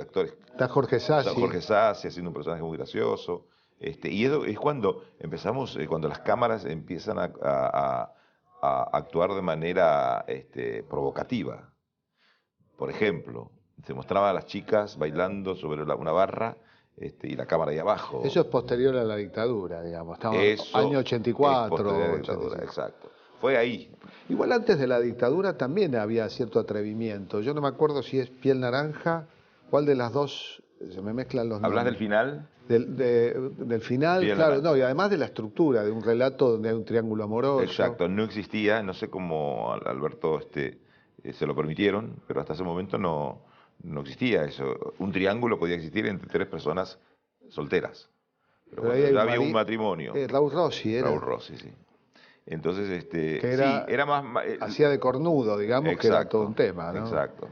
actores. Está Jorge Sassi. Jorge Sassi haciendo un personaje muy gracioso. Y eso es cuando empezamos, cuando las cámaras empiezan a actuar de manera provocativa. Por ejemplo, se mostraba a las chicas bailando sobre una barra y la cámara ahí abajo. Eso es posterior a la dictadura, digamos. Estamos año 84. Es posterior a la dictadura, exacto. Fue ahí. Igual antes de la dictadura también había cierto atrevimiento. Yo no me acuerdo si es Piel Naranja, cuál de las dos, se me mezclan los nombres. ¿Hablas del final? Del final, Piel claro, Naranja. no, y además de la estructura, de un relato donde hay un triángulo amoroso. Exacto, no existía, no sé cómo Alberto se lo permitieron, pero hasta ese momento no existía eso. Un triángulo podía existir entre 3 personas solteras. Pero ahí ya había un matrimonio. Raúl Rossi era. Raúl Rossi, sí. Entonces, que era, sí, era más... hacía de cornudo, digamos, exacto, que era todo un tema, ¿no? Exacto.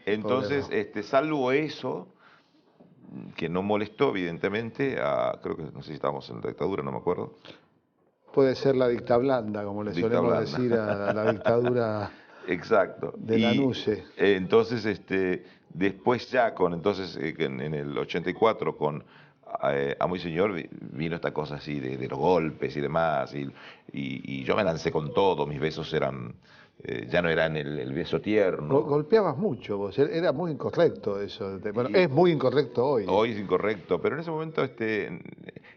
Entonces, salvo eso, que no molestó, evidentemente, creo que, no sé si estábamos en la dictadura, no me acuerdo. Puede ser la dicta blanda, como le solemos blanda. decir a la dictadura. Exacto. De Lanuse. Entonces, después ya, en el 84, con Amo y Señor, vino esta cosa así de los golpes y demás, y yo me lancé con todo, mis besos eran, ya no eran el beso tierno. Golpeabas mucho vos, era muy incorrecto eso. Bueno, es muy incorrecto hoy. Hoy es incorrecto, pero en ese momento, en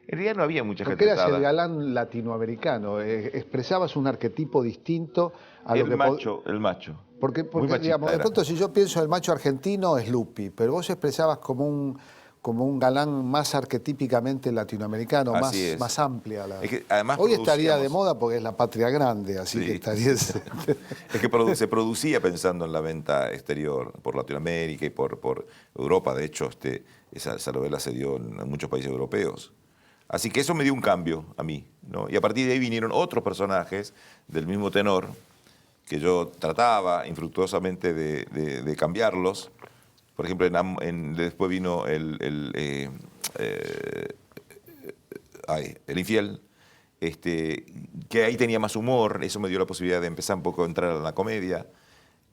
realidad no había mucha gente. Porque eras el galán latinoamericano, expresabas un arquetipo distinto a lo que... El macho. Porque digamos, de pronto si yo pienso en el macho argentino es Lupi, pero vos expresabas como un galán más arquetípicamente latinoamericano, más amplia. Es que además hoy estaría de moda porque es la patria grande, así sí, que estaría... Es que se producía pensando en la venta exterior por Latinoamérica y por Europa. De hecho, esa novela se dio en muchos países europeos. Así que eso me dio un cambio a mí, ¿no? Y a partir de ahí vinieron otros personajes del mismo tenor que yo trataba infructuosamente de cambiarlos. Por ejemplo, después vino el Infiel, que ahí tenía más humor, eso me dio la posibilidad de empezar un poco a entrar en la comedia.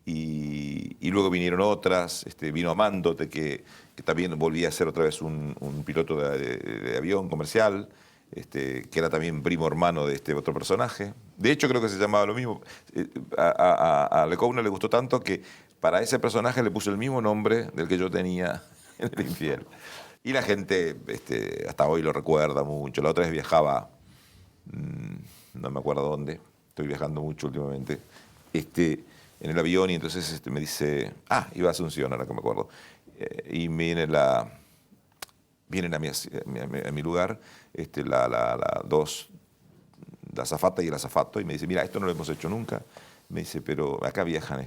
Y luego vinieron otras, vino Amándote, que también volvía a ser otra vez un piloto de avión comercial, que era también primo hermano de este otro personaje. De hecho, creo que se llamaba lo mismo. A Lecouna le gustó tanto que para ese personaje le puso el mismo nombre del que yo tenía en El Infiel. Y la gente hasta hoy lo recuerda mucho. La otra vez viajaba, no me acuerdo dónde, estoy viajando mucho últimamente, en el avión, y entonces me dice, iba a Asunción, ahora que me acuerdo, y vienen a mi lugar la azafata y el azafato, y me dice, mira, esto no lo hemos hecho nunca, Me dice, pero acá viajan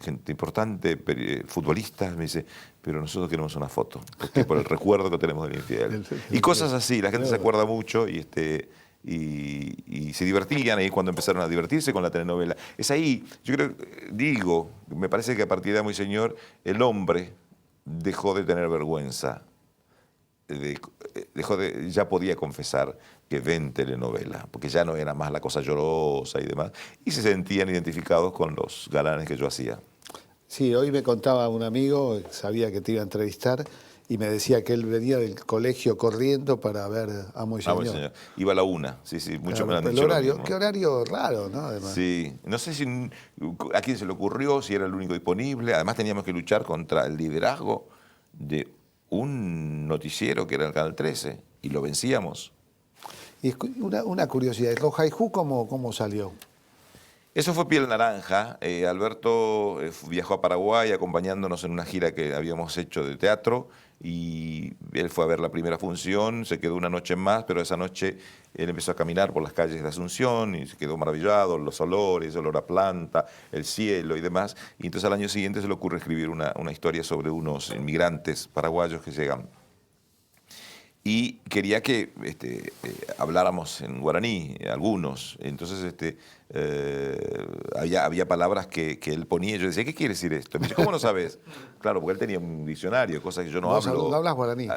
gente importante, futbolistas, me dice, pero nosotros queremos una foto, porque por el recuerdo que tenemos del infiel. Y cosas así, la gente se acuerda mucho y se divertían ahí cuando empezaron a divertirse con la telenovela. Es ahí, yo creo, me parece que a partir de Amo y Señor, el hombre dejó de tener vergüenza, ya podía confesar que ven telenovela, porque ya no era más la cosa llorosa y demás, y se sentían identificados con los galanes que yo hacía. Sí, hoy me contaba un amigo, sabía que te iba a entrevistar, y me decía que él venía del colegio corriendo para ver Amo y Señor. Amo y Señor. Iba a la 1, sí, mucho me han el dicho lo horario, mismo. qué horario raro, ¿no? Además. Sí, no sé a quién se le ocurrió, si era el único disponible. Además teníamos que luchar contra el liderazgo de un noticiero que era el Canal 13, y lo vencíamos. Y una curiosidad, ¿Rojaiju cómo salió? Eso fue Piel Naranja. Alberto viajó a Paraguay acompañándonos en una gira que habíamos hecho de teatro, y él fue a ver la primera función, se quedó una noche más, pero esa noche él empezó a caminar por las calles de Asunción y se quedó maravillado, los olores, el olor a planta, el cielo y demás. Y entonces al año siguiente se le ocurre escribir una historia sobre unos inmigrantes paraguayos que llegan. Y quería que habláramos en guaraní, algunos. Entonces había palabras que él ponía. Yo decía, ¿qué quiere decir esto? Me dice, ¿cómo no sabes? Claro, porque él tenía un diccionario, cosas que yo no hablo. ¿No hablas guaraní?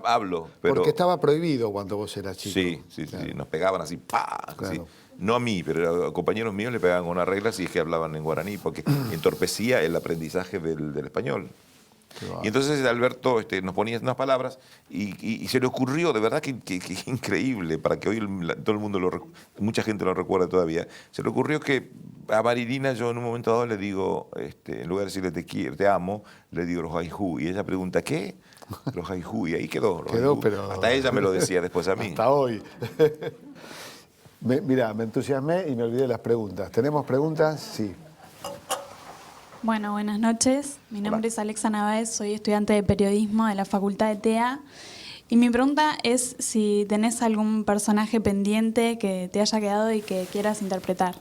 Hablo, pero... Porque estaba prohibido cuando vos eras chico. Sí, claro. Nos pegaban así, ¡pah! Claro. Así. No a mí, pero a compañeros míos le pegaban con una regla si es que hablaban en guaraní, porque entorpecía el aprendizaje del español. Y entonces Alberto nos ponía unas palabras y se le ocurrió, de verdad que increíble, para que hoy todo el mundo, mucha gente lo recuerda todavía, se le ocurrió que a Marilina yo en un momento dado le digo, en lugar de decirle te quiero, te amo, le digo Rojaiju, y ella pregunta, ¿qué? Rojaiju, y ahí quedó. Pero... Hasta ella me lo decía después a mí. Hasta hoy. Mirá, me entusiasmé y me olvidé de las preguntas. ¿Tenemos preguntas? Sí. Bueno, buenas noches. Mi nombre es Alexa Navaez, soy estudiante de periodismo de la Facultad de TEA. Y mi pregunta es si tenés algún personaje pendiente que te haya quedado y que quieras interpretar.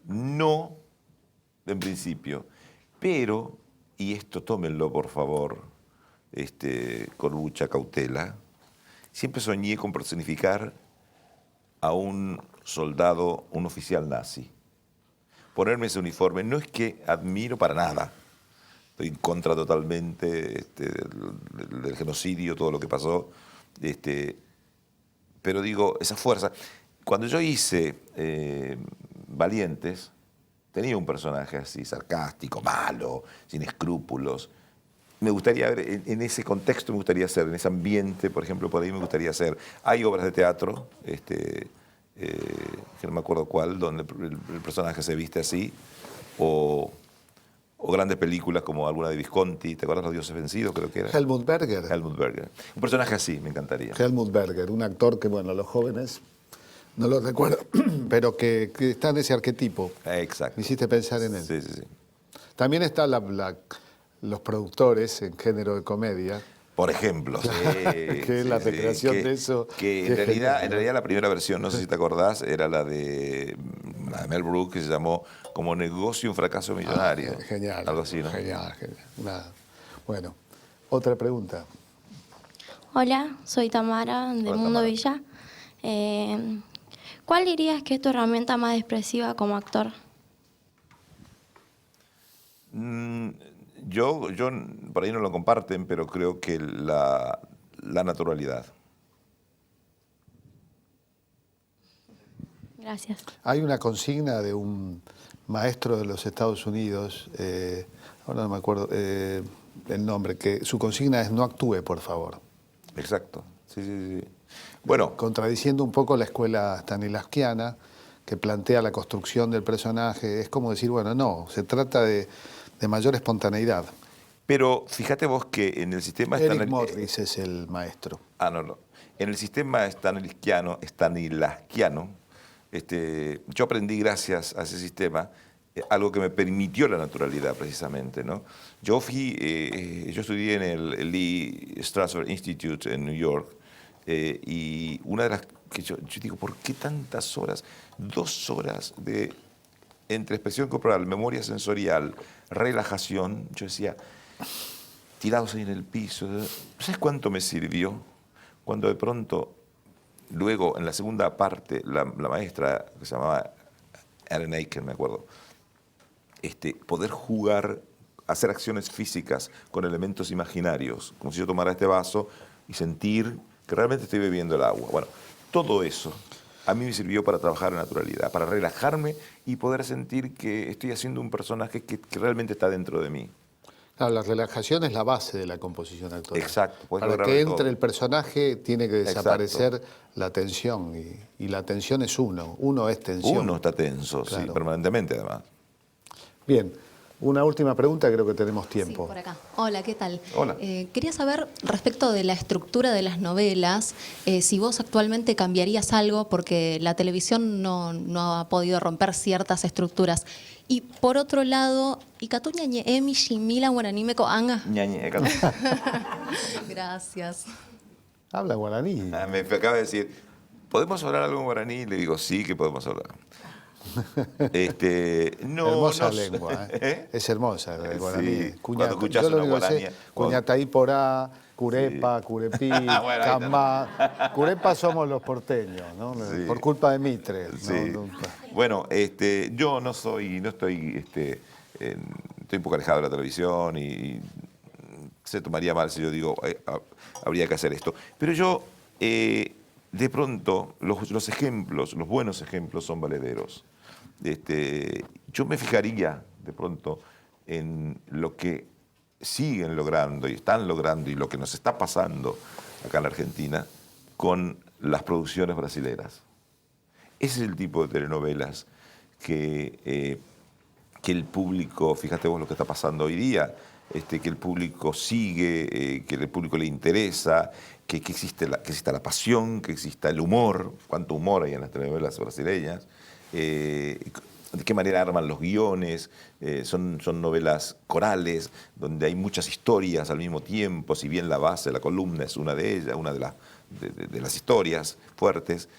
No, en principio. Pero, y esto tómenlo por favor, con mucha cautela, siempre soñé con personificar a un soldado, un oficial nazi. Ponerme ese uniforme, no es que admiro para nada, estoy en contra totalmente del genocidio, todo lo que pasó, pero digo, esa fuerza. Cuando yo hice Valientes, tenía un personaje así, sarcástico, malo, sin escrúpulos. Me gustaría ver, en ese contexto me gustaría hacer, en ese ambiente, por ejemplo, por ahí me gustaría hacer. Hay obras de teatro, que no me acuerdo cuál, donde el personaje se viste así, o grandes películas como alguna de Visconti, ¿te acuerdas? Los Dioses Vencidos, creo que era. Helmut Berger. Helmut Berger. Un personaje así, me encantaría. Helmut Berger, un actor que, bueno, los jóvenes no lo recuerdo, pero que está en ese arquetipo. Exacto. Me hiciste pensar en él. Sí. También están los productores en género de comedia. Por ejemplo, que es la recreación de eso. Que en realidad la primera versión, no sé si te acordás, era la de Mel Brooks, que se llamó Como negocio un fracaso millonario. Genial. Algo así, ¿no? Genial. Bueno, otra pregunta. Hola, soy Tamara de Mundo Tamara. Villa. ¿Cuál dirías que es tu herramienta más expresiva como actor? Yo por ahí no lo comparten, pero creo que la naturalidad. Gracias. Hay una consigna de un maestro de los Estados Unidos, ahora no me acuerdo el nombre, que su consigna es no actúe, por favor. Exacto. Sí. Bueno, contradiciendo un poco la escuela stanislavskiana, que plantea la construcción del personaje. Es como decir, bueno, no, se trata de mayor espontaneidad. pero fíjate vos que en el sistema Eric Morris es el maestro. No. En el sistema stanislavskiano, yo aprendí gracias a ese sistema algo que me permitió la naturalidad precisamente, ¿no? Yo estudié en el Lee Strasberg Institute en New York, y una de las que yo digo, ¿por qué tantas horas? 2 horas de entre expresión corporal, memoria sensorial, relajación. Yo decía, tirados ahí en el piso. ¿Sabes cuánto me sirvió? Cuando de pronto, luego en la segunda parte, la maestra que se llamaba Aaron Aiken, me acuerdo, poder jugar, hacer acciones físicas con elementos imaginarios, como si yo tomara este vaso y sentir que realmente estoy bebiendo el agua. Bueno, todo eso a mí me sirvió para trabajar en naturalidad, para relajarme y poder sentir que estoy haciendo un personaje que realmente está dentro de mí. Claro, la relajación es la base de la composición actoral. Exacto. Para que entre todo. el personaje tiene que desaparecer la tensión y la tensión es uno es tensión. Uno está tenso, Claro. sí, permanentemente además. Bien, una última pregunta, creo que tenemos tiempo. Sí, por acá. Hola, ¿qué tal? Hola. Quería saber, respecto de la estructura de las novelas, si vos actualmente cambiarías algo, porque la televisión no ha podido romper ciertas estructuras. Y por otro lado, Ikatuña Emi Shimila Guaranímeco Anga. Ñañe, Gracias. Habla guaraní. me acaba de decir, ¿podemos hablar algo en guaraní? Le digo, sí, que podemos hablar. Hermosa lengua, ¿eh? Es hermosa el guaraní. Sí, cuando escuchas yo lo una único que sé, guaranía, Cuñataí porá, Curepa, Curepí, Bueno, ahí Camá. Curepa somos los porteños, ¿no? Sí. Por culpa de Mitre. ¿no? Sí. Bueno, yo no estoy, estoy un poco alejado de la televisión y se tomaría mal si yo digo, habría que hacer esto. Pero yo, de pronto, los ejemplos, los buenos ejemplos son valederos. Yo me fijaría, de pronto, en lo que siguen logrando y están logrando y lo que nos está pasando acá en la Argentina con las producciones brasileras. Ese es el tipo de telenovelas que el público, fíjate vos lo que está pasando hoy día, que el público sigue, que el público le interesa, que exista la pasión, que exista el humor, cuánto humor hay en las telenovelas brasileñas, de qué manera arman los guiones, son novelas corales, donde hay muchas historias al mismo tiempo, si bien la base, la columna es una de ellas, una de las historias fuertes.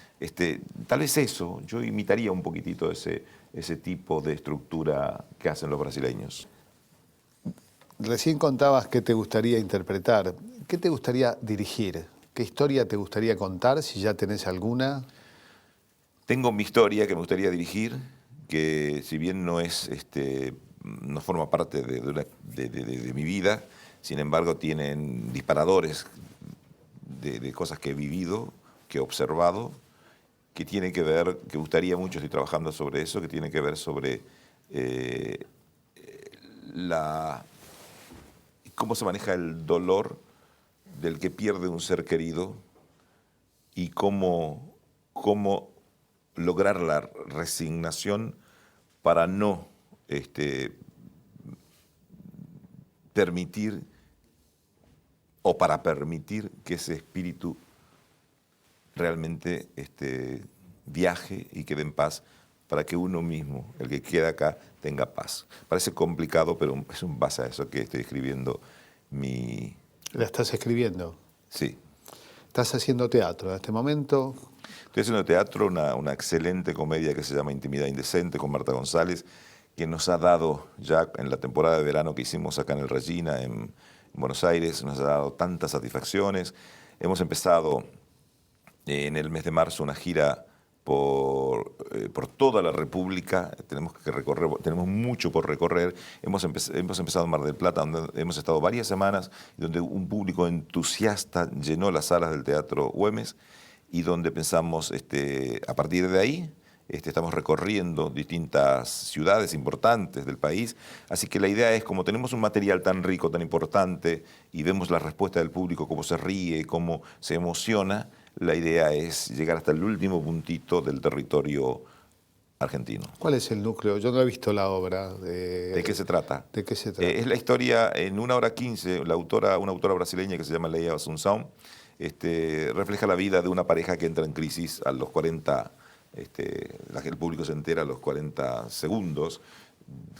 Tal vez eso, yo imitaría un poquitito ese tipo de estructura que hacen los brasileños. Recién contabas qué te gustaría interpretar. ¿Qué te gustaría dirigir? ¿Qué historia te gustaría contar, si ya tenés alguna? Tengo mi historia que me gustaría dirigir, que si bien no forma parte de mi vida, sin embargo tienen disparadores de cosas que he vivido, que he observado, que tiene que ver, que gustaría mucho, estoy trabajando sobre eso, que tiene que ver sobre cómo se maneja el dolor del que pierde un ser querido y cómo lograr la resignación para no permitir o para permitir que ese espíritu realmente viaje y quede en paz para que uno mismo, el que queda acá, tenga paz. Parece complicado, pero es un base a eso que estoy escribiendo ¿La estás escribiendo? Sí. ¿Estás haciendo teatro en este momento? Estoy haciendo teatro, una excelente comedia que se llama Intimidad Indecente con Marta González, que nos ha dado ya en la temporada de verano que hicimos acá en el Regina, en Buenos Aires, nos ha dado tantas satisfacciones. Hemos empezado en el mes de marzo una gira por toda la República. Tenemos mucho por recorrer. Hemos empezado en Mar del Plata, donde hemos estado varias semanas, donde un público entusiasta llenó las salas del Teatro Güemes y donde pensamos, a partir de ahí, estamos recorriendo distintas ciudades importantes del país. Así que la idea es, como tenemos un material tan rico, tan importante, y vemos la respuesta del público, cómo se ríe, cómo se emociona, la idea es llegar hasta el último puntito del territorio argentino. ¿Cuál es el núcleo? Yo no he visto la obra. ¿De qué se trata? ¿De qué se trata? Es la historia, en 1 hora 15, una autora brasileña que se llama Leia Assunção, refleja la vida de una pareja que entra en crisis a los 40, el público se entera a los 40 segundos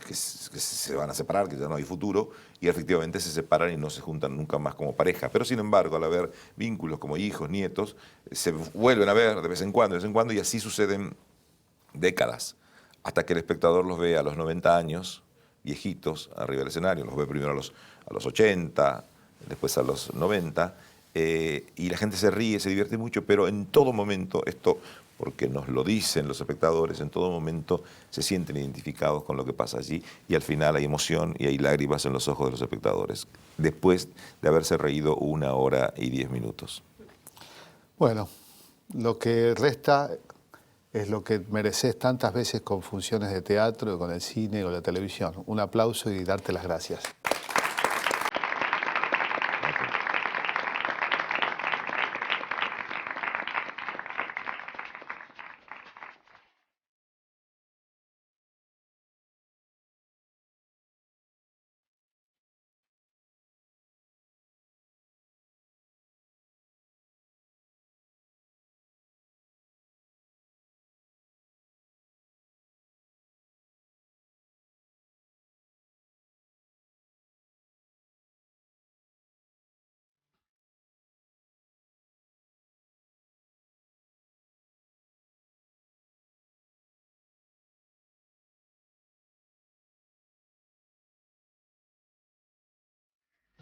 que se van a separar, que ya no hay futuro, y efectivamente se separan y no se juntan nunca más como pareja. Pero sin embargo, al haber vínculos como hijos, nietos, se vuelven a ver de vez en cuando, y así suceden décadas, hasta que el espectador los ve a los 90 años, viejitos, arriba del escenario, los ve primero a los 80, después a los 90, y la gente se ríe, se divierte mucho, pero en todo momento, esto porque nos lo dicen los espectadores, en todo momento se sienten identificados con lo que pasa allí, y al final hay emoción y hay lágrimas en los ojos de los espectadores, después de haberse reído 1 hora y 10 minutos. Bueno, lo que resta es lo que mereces tantas veces con funciones de teatro, con el cine o la televisión. Un aplauso y darte las gracias.